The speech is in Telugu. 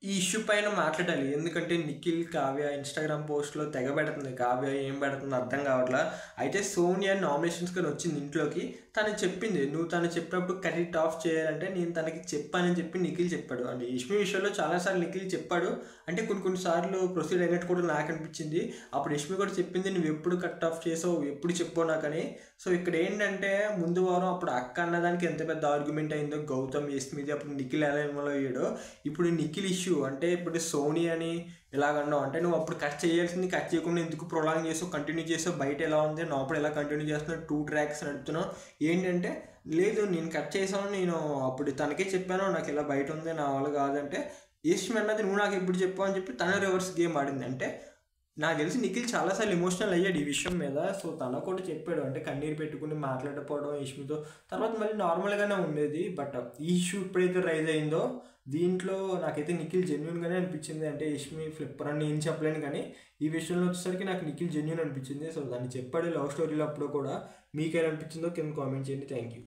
ఈ ఇష్యూ పైన మాట్లాడాలి. ఎందుకంటే నిఖిల్, కావ్య ఇన్‌స్టాగ్రామ్ పోస్ట్‌లో తెగ పెడుతుంది. కావ్య ఏం పెడుతుందో అర్థం కావట్లా. అయితే సోనియా నామినేషన్స్‌కని వచ్చింది ఇంట్లోకి. తను చెప్పింది. నువ్వు తను చెప్పినప్పుడు కట్ ఇట్ ఆఫ్ చేయాలంటే నేను తనకి చెప్పానని చెప్పి నిఖిల్ చెప్పాడు. అంటే యష్మి విషయంలో చాలా సార్లు నిఖిల్ చెప్పాడు. అంటే కొన్ని సార్లు ప్రొసీడ్ అయినట్టు కూడా నాకు అనిపించింది. అప్పుడు యష్మి కూడా చెప్పింది నువ్వు ఎప్పుడు కట్ ఆఫ్ చేసావు, ఎప్పుడు చెప్పావు నాకని. సో ఇక్కడ ఏంటంటే ముందు వారం అప్పుడు అక్క అన్నదానికి ఎంత పెద్ద ఆర్గ్యుమెంట్ అయిందో గౌతమ్ యష్మిది. అప్పుడు నిఖిల్ ఎలా ఇన్వాల్వ్ అయ్యాడో. ఇప్పుడు నిఖిల్ ఇష్యూ అంటే ఇప్పుడు సోనీ అని ఇలాగన్నావు అంటే నువ్వు అప్పుడు కట్ చేయాల్సింది కట్ చేయకుండా ఎందుకు ప్రొలాంగ్ చేసావు, కంటిన్యూ చేసావు, బయట ఎలా ఉంది లోపల ఎలా కంటిన్యూ చేస్తున్నావు, 2 ట్రాక్స్ నడుపుతున్నావు. ఏంటంటే లేదు నేను కట్ చేసాను, నేను అప్పుడు తనకే చెప్పాను నాకు ఇలా బయట ఉంది నా వల్ల కాదంటే యష్మి అన్నది నువ్వు నాకు ఎప్పుడు చెప్పావు అని చెప్పి తన రివర్స్ గేమ్ ఆడింది. అంటే నాకు తెలిసి నిఖిల్ చాలాసార్లు ఎమోషనల్ అయ్యాడు ఈ విషయం మీద. సో తన కూడా చెప్పాడు అంటే కన్నీరు పెట్టుకుని మాట్లాడకపోవడం యష్మితో. తర్వాత మళ్ళీ నార్మల్గానే ఉండేది. బట్ ఈ ఇష్యూ ఎప్పుడైతే రైజ్ అయిందో దీంట్లో నాకైతే నిఖిల్ జెన్యున్గానే అనిపించింది. అంటే యష్మి ఫ్లిప్పర్ అని ఏం చెప్పలేను కానీ ఈ విషయంలో వచ్చేసరికి నాకు నిఖిల్ జెన్యున్ అనిపించింది. సో దాన్ని చెప్పాడు లవ్ స్టోరీలో అప్పుడు కూడా. మీకేమనిపించిందో కింద కామెంట్ చేయండి. Thank you.